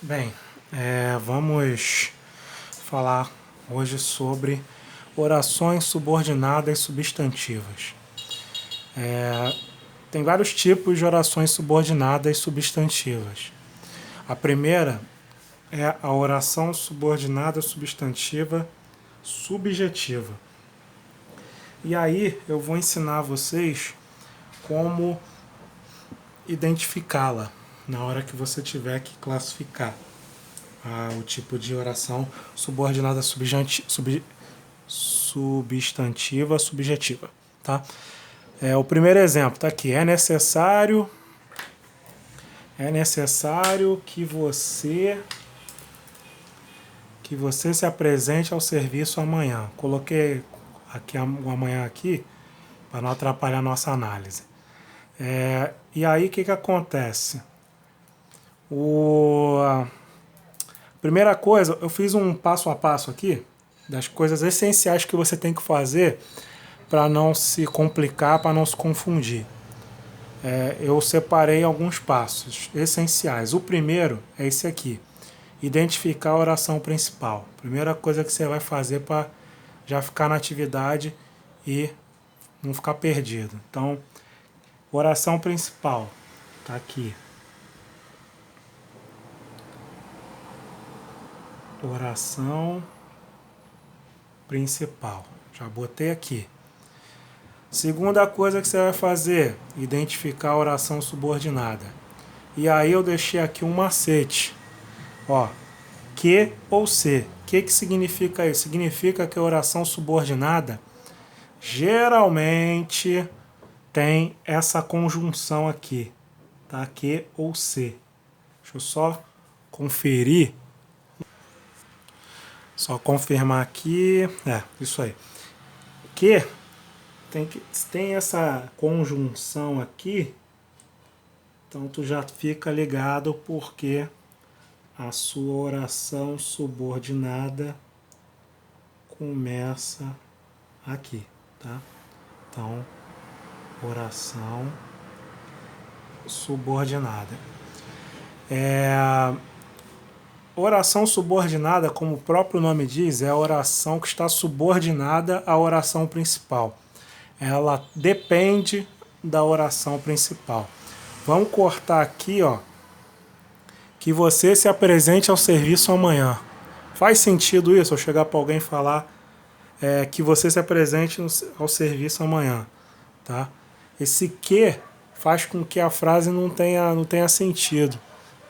Bem, vamos falar hoje sobre orações subordinadas substantivas. Tem vários tipos de orações subordinadas substantivas. A primeira é a oração subordinada substantiva subjetiva. E aí eu vou ensinar a vocês como identificá-la na hora que você tiver que classificar o tipo de oração subordinada substantiva subjetiva. Tá? O primeiro exemplo está aqui. É necessário que você se apresente ao serviço amanhã. Coloquei aqui o amanhã aqui para não atrapalhar a nossa análise. E aí o que acontece? Primeira coisa, eu fiz um passo a passo aqui das coisas essenciais que você tem que fazer para não se complicar, para não se confundir. Eu separei alguns passos essenciais. O primeiro é esse aqui: identificar a oração principal. Primeira coisa que você vai fazer para já ficar na atividade e não ficar perdido. Então, oração principal está aqui. Oração principal. Já botei aqui. Segunda coisa que você vai fazer, identificar a oração subordinada. E aí eu deixei aqui um macete. Que ou se. O que significa isso? Significa que a oração subordinada geralmente tem essa conjunção aqui. Tá? Que ou se. Deixa eu só conferir. Só confirmar aqui. Isso aí. Que tem essa conjunção aqui, então tu já fica ligado porque a sua oração subordinada começa aqui, tá? Então, oração subordinada. Oração subordinada, como o próprio nome diz, é a oração que está subordinada à oração principal. Ela depende da oração principal. Vamos cortar aqui, que você se apresente ao serviço amanhã. Faz sentido isso? Eu chegar para alguém e falar que você se apresente ao serviço amanhã, tá? Esse que faz com que a frase não tenha sentido,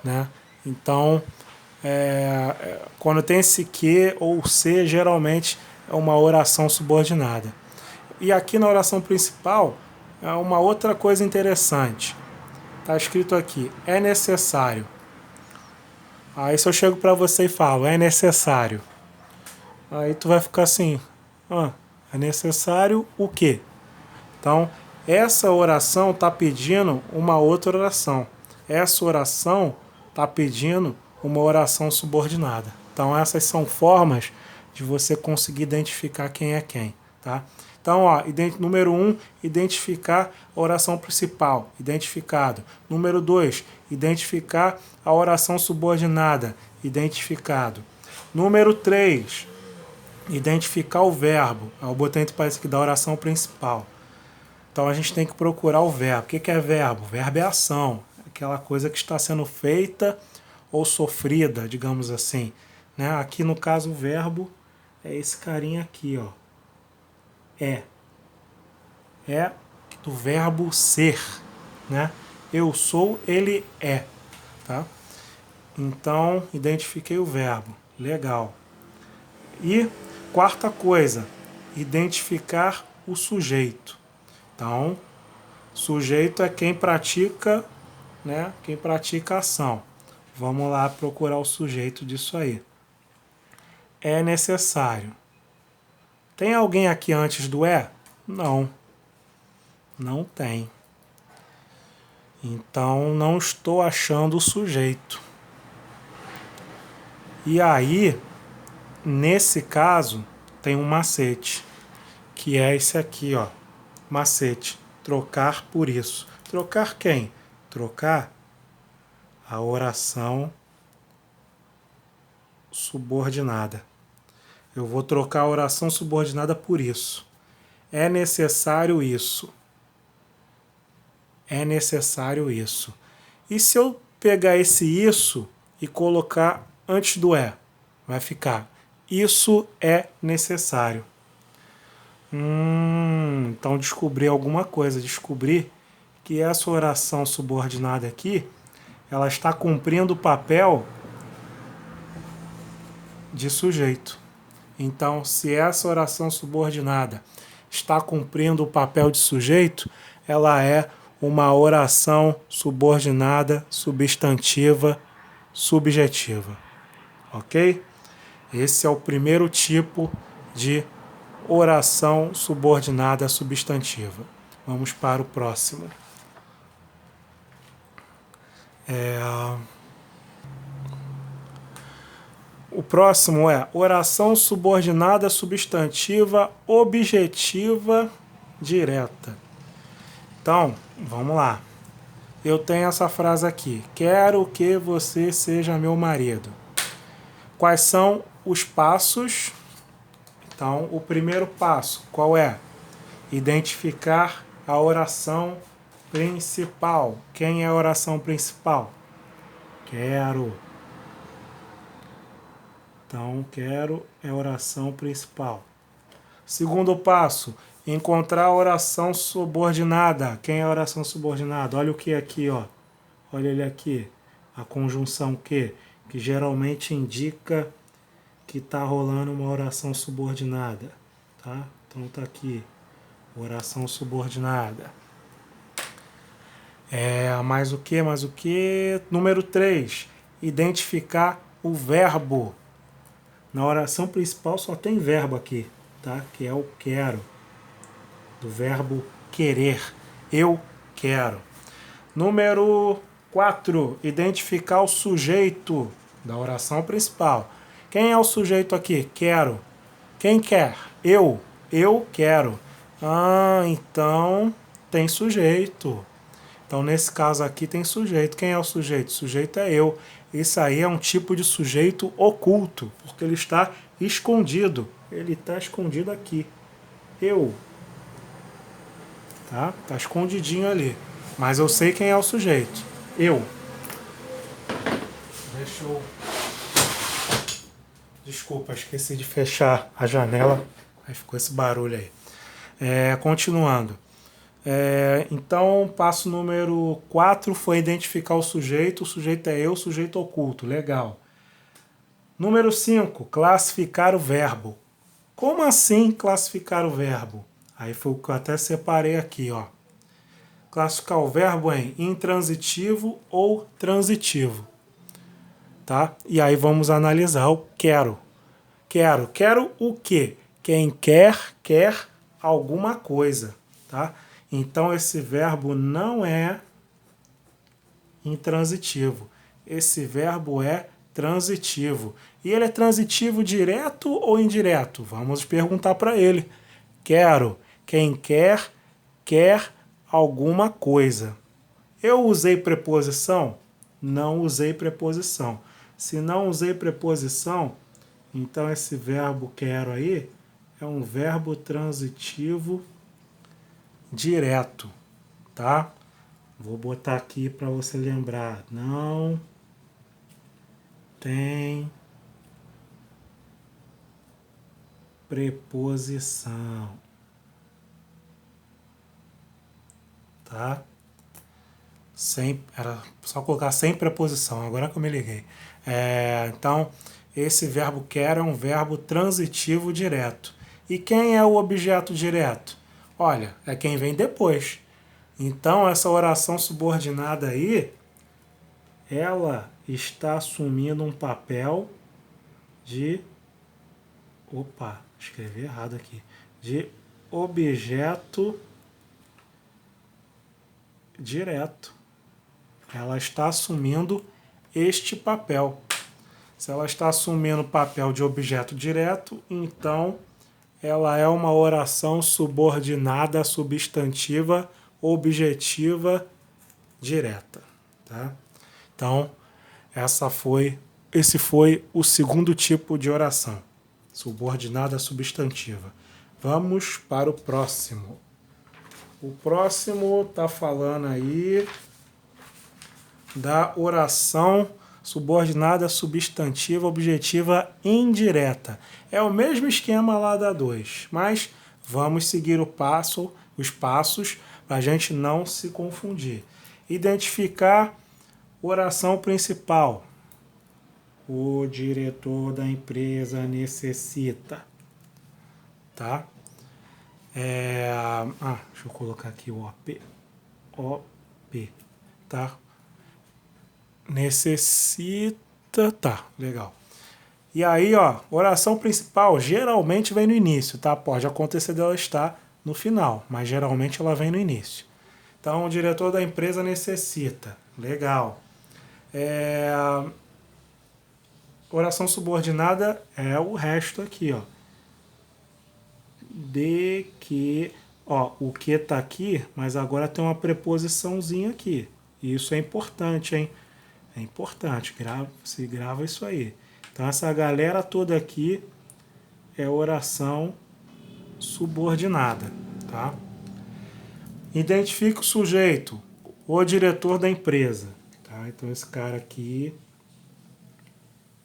né? Então, quando tem esse que ou se, geralmente é uma oração subordinada. E aqui na oração principal, é uma outra coisa interessante. Está escrito aqui, é necessário. Aí se eu chego para você e falo, é necessário. Aí tu vai ficar assim, é necessário o quê? Então, essa oração está pedindo uma outra oração. Essa oração está pedindo uma oração subordinada. Então, essas são formas de você conseguir identificar quem é quem, tá? Então, número 1, identificar a oração principal, identificado. Número 2, identificar a oração subordinada, identificado. Número 3, identificar o verbo. Eu botei entre parênteses aqui da oração principal. Então, a gente tem que procurar o verbo. O que é verbo? Verbo é ação, aquela coisa que está sendo feita ou sofrida, digamos assim. Né? Aqui, no caso, o verbo é esse carinha aqui, É do verbo ser, né? Eu sou, ele é, tá? Então, identifiquei o verbo. Legal. E quarta coisa, identificar o sujeito. Então, sujeito é quem pratica, né? Quem pratica a ação. Vamos lá procurar o sujeito disso aí. É necessário. Tem alguém aqui antes do é? Não. Não tem. Então, não estou achando o sujeito. E aí, nesse caso, tem um macete, que é esse aqui, macete, trocar por isso. Trocar quem? Trocar a oração subordinada. Eu vou trocar a oração subordinada por isso. É necessário isso. É necessário isso. E se eu pegar esse isso e colocar antes do é? Vai ficar isso é necessário. Então descobri alguma coisa. Descobri que essa oração subordinada aqui, ela está cumprindo o papel de sujeito. Então, se essa oração subordinada está cumprindo o papel de sujeito, ela é uma oração subordinada, substantiva, subjetiva. Ok? Esse é o primeiro tipo de oração subordinada substantiva. Vamos para o próximo. O próximo é oração subordinada substantiva objetiva direta. Então, vamos lá. Eu tenho essa frase aqui. Quero que você seja meu marido. Quais são os passos? Então, o primeiro passo, qual é? Identificar a oração principal. Quem é a oração principal? Quero. Então, quero é a oração principal. Segundo passo, encontrar a oração subordinada. Quem é a oração subordinada? Olha o que aqui, ó. Olha ele aqui. A conjunção que geralmente indica que está rolando uma oração subordinada. Tá? Então tá aqui. Oração subordinada. Mais o que? Mais o que? Número 3. Identificar o verbo. Na oração principal só tem verbo aqui, tá? Que é o quero. Do verbo querer. Eu quero. Número 4. Identificar o sujeito da oração principal. Quem é o sujeito aqui? Quero. Quem quer? Eu. Eu quero. Então tem sujeito. Então, nesse caso aqui tem sujeito. Quem é o sujeito? O sujeito é eu. Isso aí é um tipo de sujeito oculto, porque ele está escondido. Ele está escondido aqui. Eu. Tá? Tá escondidinho ali. Mas eu sei quem é o sujeito. Eu. Deixa eu... Desculpa, esqueci de fechar a janela. Aí ficou esse barulho aí. Continuando. Então, passo número 4 foi identificar o sujeito. O sujeito é eu, sujeito oculto. Legal. Número 5, classificar o verbo. Como assim classificar o verbo? Aí foi o que eu até separei aqui, ó. Classificar o verbo em intransitivo ou transitivo. Tá? E aí vamos analisar o quero. Quero. Quero o quê? Quem quer, quer alguma coisa. Tá? Então esse verbo não é intransitivo. Esse verbo é transitivo. E ele é transitivo direto ou indireto? Vamos perguntar para ele. Quero. Quem quer, quer alguma coisa. Eu usei preposição? Não usei preposição. Se não usei preposição, então esse verbo quero aí é um verbo transitivo direto, tá? Vou botar aqui para você lembrar. Não tem preposição, tá? Era só colocar sem preposição, agora que eu me liguei. Então, esse verbo quero é um verbo transitivo direto. E quem é o objeto direto? Olha, é quem vem depois. Então, essa oração subordinada aí, ela está assumindo um papel de... Opa, escrevi errado aqui. De objeto direto. Ela está assumindo este papel. Se ela está assumindo o papel de objeto direto, então ela é uma oração subordinada substantiva objetiva direta. Tá? Então, essa foi esse foi o segundo tipo de oração, subordinada substantiva. Vamos para o próximo. O próximo está falando aí da oração subordinada substantiva objetiva indireta. É o mesmo esquema lá da 2, mas vamos seguir os passos para a gente não se confundir. Identificar oração principal. O diretor da empresa necessita, tá? Deixa eu colocar aqui o OP, tá? Necessita, tá, legal. E aí, ó, oração principal geralmente vem no início, tá? Pode acontecer dela estar no final, mas geralmente ela vem no início. Então, o diretor da empresa necessita, legal. Oração subordinada é o resto aqui, ó. De que, ó, o que tá aqui, mas agora tem uma preposiçãozinha aqui. E isso é importante, hein? É importante, se grava isso aí. Então essa galera toda aqui é oração subordinada, tá? Identifica o sujeito, o diretor da empresa, tá? Então esse cara aqui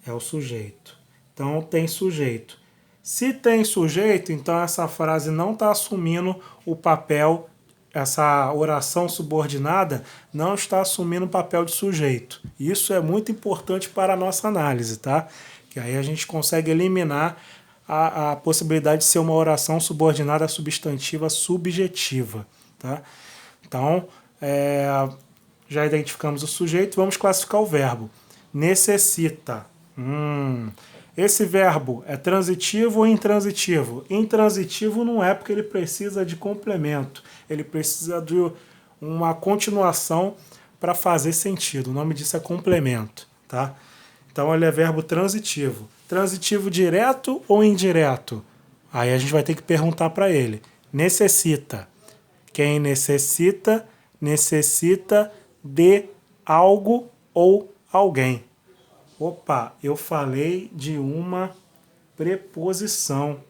é o sujeito. Então tem sujeito. Se tem sujeito, então essa frase não está assumindo o papel, essa oração subordinada não está assumindo o papel de sujeito. Isso é muito importante para a nossa análise, tá? Que aí a gente consegue eliminar a possibilidade de ser uma oração subordinada substantiva subjetiva, tá? Então, já identificamos o sujeito, vamos classificar o verbo. Necessita. Esse verbo é transitivo ou intransitivo? Intransitivo não é porque ele precisa de complemento, ele precisa de uma continuação para fazer sentido. O nome disso é complemento, tá? Então ele é verbo transitivo. Transitivo direto ou indireto? Aí a gente vai ter que perguntar para ele. Necessita. Quem necessita, necessita de algo ou alguém. Opa, eu falei de uma preposição.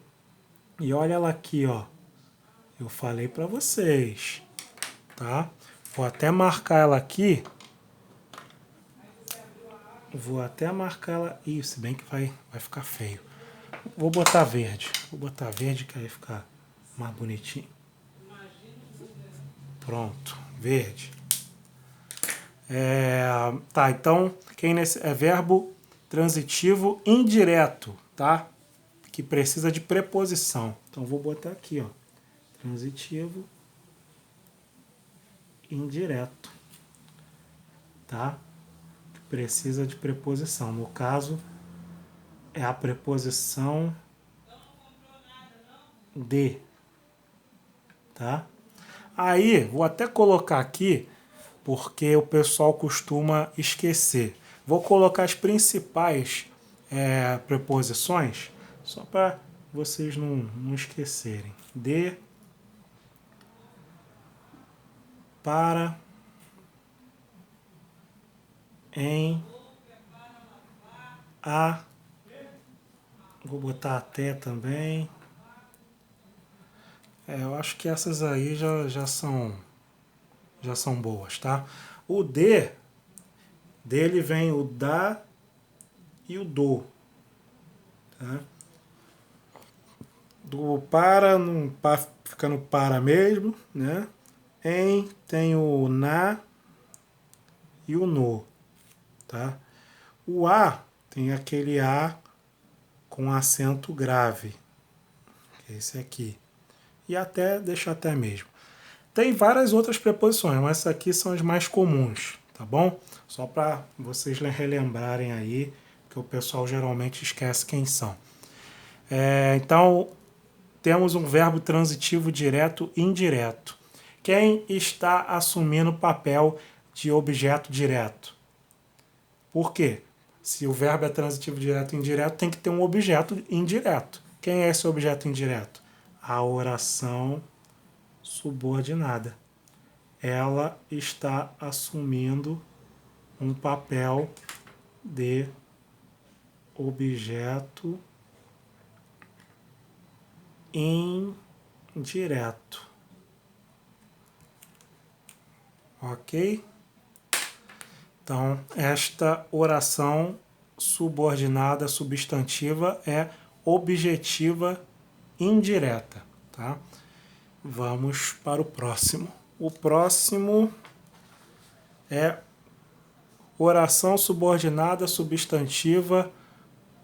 E olha ela aqui, ó. Eu falei para vocês, tá? Vou até marcar ela aqui. Vou até marcar ela. Ih, se bem que vai ficar feio. Vou botar verde. Vou botar verde que aí fica mais bonitinho. Pronto, verde. Tá, então, é verbo transitivo indireto, tá? Que precisa de preposição. Então, vou botar aqui, ó. Transitivo indireto, tá? Que precisa de preposição. No caso, é a preposição de, tá? Aí, vou até colocar aqui, porque o pessoal costuma esquecer. Vou colocar as principais preposições, só para vocês não esquecerem. De, para, em, a, vou botar até também. Eu acho que essas aí já são boas, tá? O de, dele vem o da e o do, tá? Do para, fica no para mesmo, né? Em tem o na e o no, tá? O a tem aquele a com acento grave, que é esse aqui. E até, deixa até mesmo. Tem várias outras preposições, mas essas aqui são as mais comuns, tá bom? Só para vocês relembrarem aí, que o pessoal geralmente esquece quem são. Então, temos um verbo transitivo direto e indireto. Quem está assumindo o papel de objeto direto? Por quê? Se o verbo é transitivo direto e indireto, tem que ter um objeto indireto. Quem é esse objeto indireto? A oração subordinada. Ela está assumindo um papel de objeto indireto. Ok? Então, esta oração subordinada substantiva é objetiva indireta, tá? Vamos para o próximo. O próximo é oração subordinada substantiva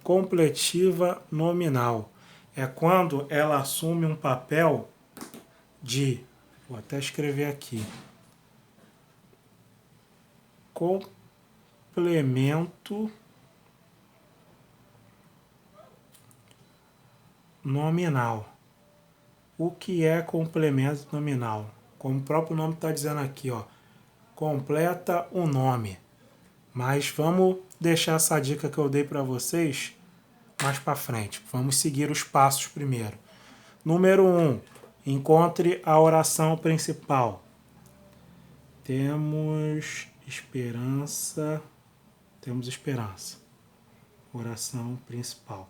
completiva nominal. É quando ela assume um papel de, vou até escrever aqui, complemento nominal. O que é complemento nominal? Como o próprio nome está dizendo aqui, ó, completa o nome. Mas vamos deixar essa dica que eu dei para vocês mais para frente. Vamos seguir os passos primeiro. Número 1. Encontre a oração principal. Temos esperança. Oração principal.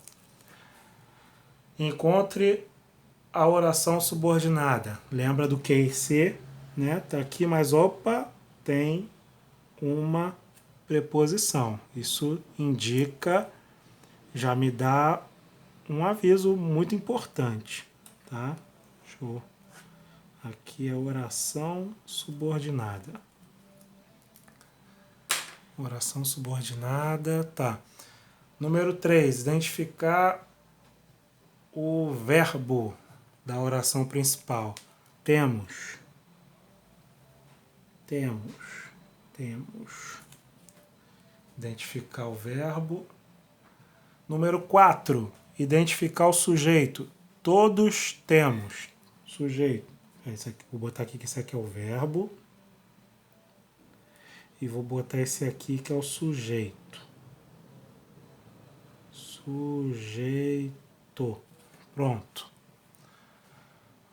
Encontre a oração subordinada. Lembra do que e se, né? Tá aqui, mas opa, tem uma preposição. Isso indica, já me dá um aviso muito importante, tá? Show. Aqui é oração subordinada. Oração subordinada, tá. Número 3, identificar o verbo da oração principal. Temos. Identificar o verbo. Número 4, identificar o sujeito. Todos temos. Sujeito. Esse aqui, vou botar aqui que esse aqui é o verbo. E vou botar esse aqui que é o sujeito. Sujeito. Pronto.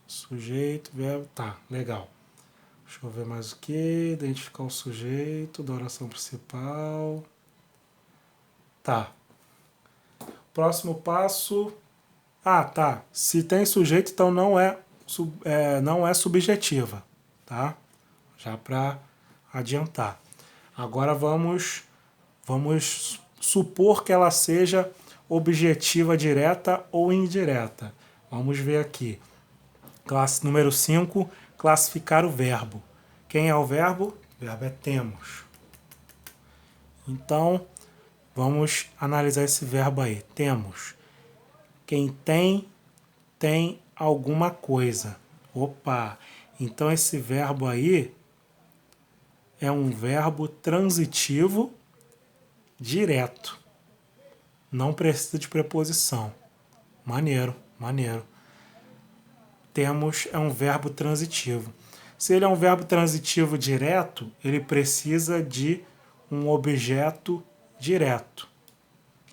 Sujeito, verbo. Tá, legal. Deixa eu ver mais o que. Identificar o sujeito da oração principal. Tá. Próximo passo. Ah, tá. Se tem sujeito, então não é subjetiva. Tá? Já para adiantar. Agora vamos supor que ela seja objetiva direta ou indireta. Vamos ver aqui. Classe número 5, classificar o verbo. Quem é o verbo? O verbo é temos. Então, vamos analisar esse verbo aí. Temos. Quem tem alguma coisa. Opa! Então, esse verbo aí é um verbo transitivo direto. Não precisa de preposição. Maneiro. Temos é um verbo transitivo. Se ele é um verbo transitivo direto, ele precisa de um objeto direto.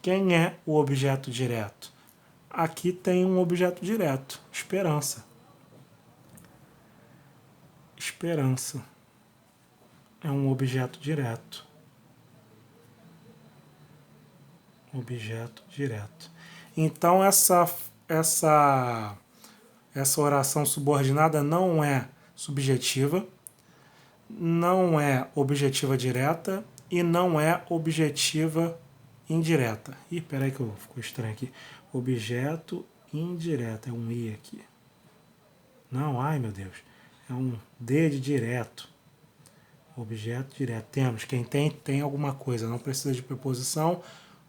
Quem é o objeto direto? Aqui tem um objeto direto. Esperança. Esperança é um objeto direto. Objeto direto. Então essa oração subordinada não é subjetiva, não é objetiva direta e não é objetiva indireta. Ih, peraí que ficou estranho aqui. Objeto indireto, é um I aqui. Não, ai meu Deus, é um D de direto. Objeto direto. Temos, quem tem alguma coisa, não precisa de preposição,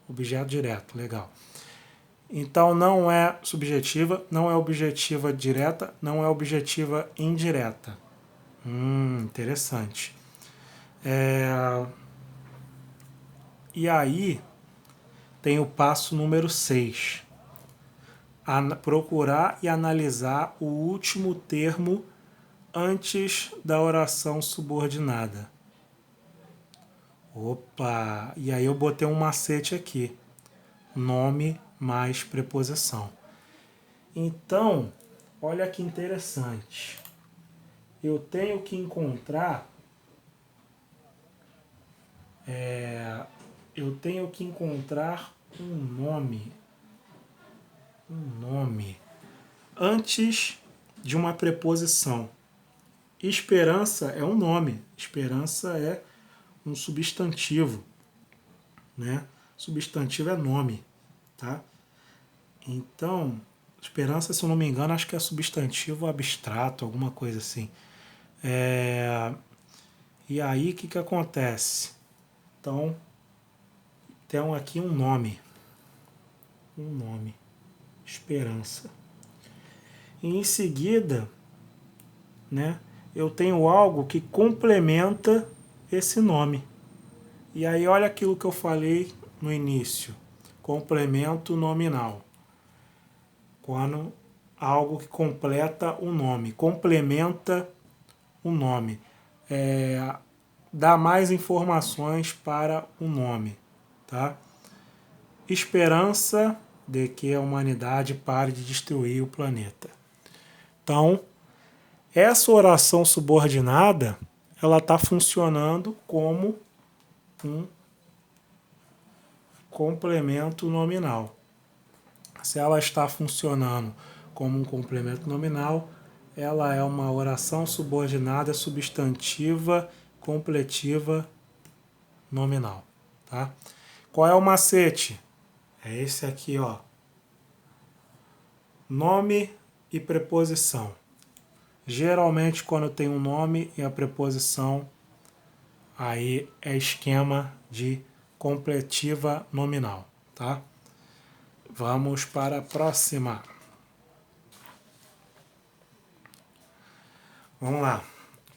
objeto direto, legal. Então não é subjetiva, não é objetiva direta, não é objetiva indireta. Interessante. E aí tem o passo número 6. Procurar e analisar o último termo antes da oração subordinada. Opa! E aí eu botei um macete aqui. Nome mais preposição. Então, olha que interessante. Eu tenho que encontrar um nome antes de uma preposição. Esperança é um nome. Esperança é um substantivo, né? Substantivo é nome, tá? Então, esperança, se eu não me engano, acho que é substantivo abstrato, alguma coisa assim. E aí, o que acontece? Então, tem aqui um nome. Esperança. E em seguida, né, eu tenho algo que complementa esse nome. E aí, olha aquilo que eu falei no início. Complemento nominal. Quando algo que completa o nome, complementa o nome, dá mais informações para o nome, tá? Esperança de que a humanidade pare de destruir o planeta. Então, essa oração subordinada, ela está funcionando como um complemento nominal. Se ela está funcionando como um complemento nominal, ela é uma oração subordinada substantiva completiva nominal, tá? Qual é o macete? É esse aqui, ó. Nome e preposição. Geralmente, quando tem um nome e a preposição, aí é esquema de completiva nominal, tá? Vamos para a próxima. Vamos lá.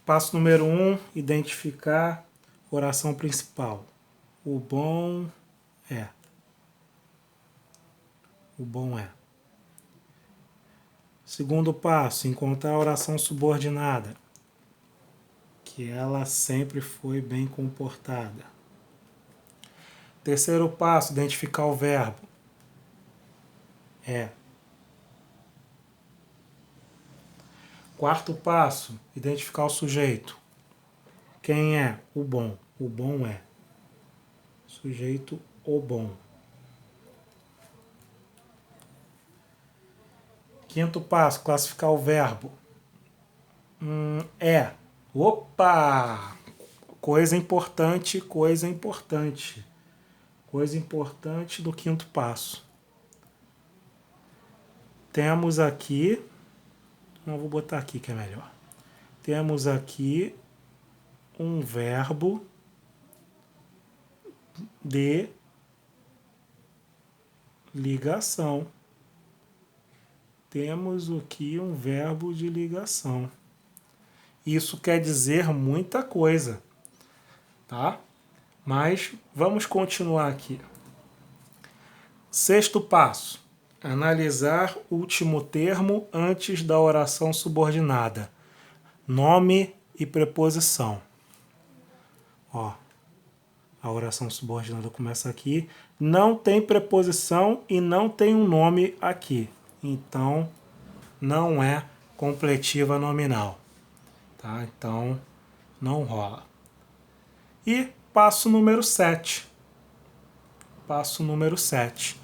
Passo número 1, identificar oração principal. O bom é. O bom é. Segundo passo, encontrar a oração subordinada, que ela sempre foi bem comportada. Terceiro passo, identificar o verbo. É. Quarto passo, identificar o sujeito. Quem é? O bom. O bom é. Sujeito, o bom. Quinto passo, classificar o verbo. É. Opa! Coisa importante, coisa importante. Coisa importante do quinto passo. Temos aqui, não vou botar aqui que é melhor. Temos aqui um verbo de ligação. Temos aqui um verbo de ligação. Isso quer dizer muita coisa, tá? Mas vamos continuar aqui. Sexto passo. Analisar o último termo antes da oração subordinada. Nome e preposição. Ó, a oração subordinada começa aqui. Não tem preposição e não tem um nome aqui. Então, não é completiva nominal. Tá? Então, não rola. E passo número 7. Passo número 7.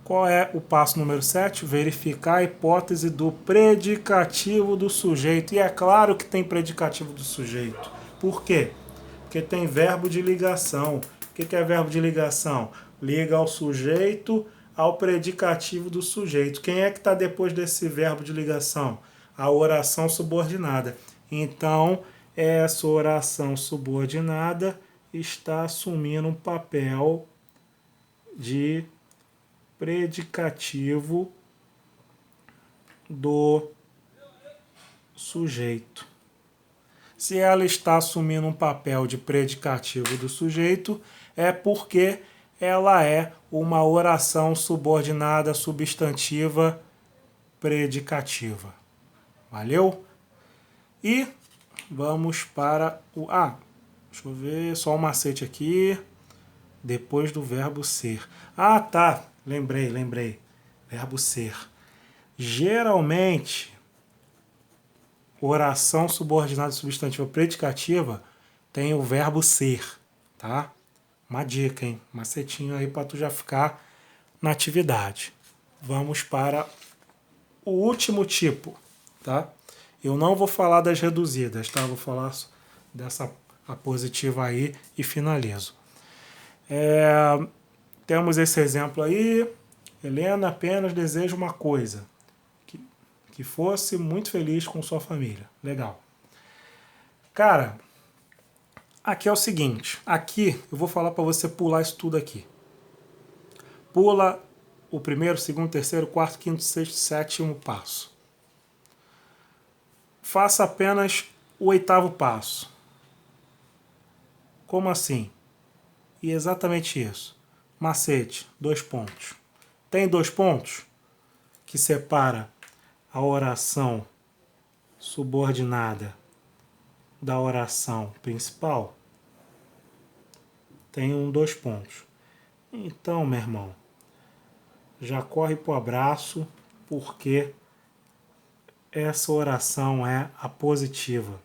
Qual é o passo número 7? Verificar a hipótese do predicativo do sujeito. E é claro que tem predicativo do sujeito. Por quê? Porque tem verbo de ligação. O que é verbo de ligação? Liga ao sujeito ao predicativo do sujeito. Quem é que está depois desse verbo de ligação? A oração subordinada. Então, essa oração subordinada está assumindo um papel de predicativo do sujeito. Se ela está assumindo um papel de predicativo do sujeito, é porque ela é uma oração subordinada substantiva predicativa. Valeu? E vamos para o... deixa eu ver, só um macete aqui. Depois do verbo ser. Tá, lembrei. Verbo ser. Geralmente, oração subordinada substantiva predicativa tem o verbo ser, tá? Uma dica, hein? Macetinho aí para tu já ficar na atividade. Vamos para o último tipo, tá? Eu não vou falar das reduzidas, tá? Vou falar dessa apositiva aí e finalizo. Temos esse exemplo aí. Helena apenas deseja uma coisa, que fosse muito feliz com sua família. Legal. Cara, aqui é o seguinte, aqui eu vou falar para você pular isso tudo aqui. Pula o primeiro, segundo, terceiro, quarto, quinto, sexto, sétimo passo. Faça apenas o oitavo passo. Como assim? E exatamente isso. Macete, 2 pontos. Tem 2 pontos que separa a oração subordinada da oração principal? Tem 2 pontos. Então, meu irmão, já corre pro abraço, porque essa oração é a positiva.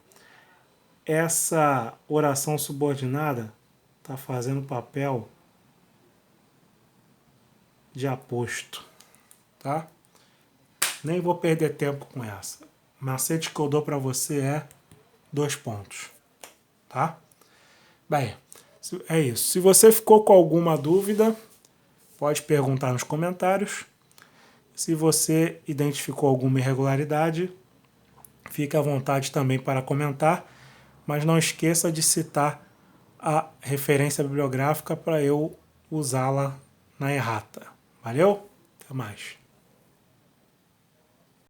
Essa oração subordinada está fazendo papel de aposto, tá? Nem vou perder tempo com essa. O macete que eu dou para você é 2 pontos, tá? Bem, é isso. Se você ficou com alguma dúvida, pode perguntar nos comentários. Se você identificou alguma irregularidade, fique à vontade também para comentar, mas não esqueça de citar a referência bibliográfica para eu usá-la na errata. Valeu? Até mais.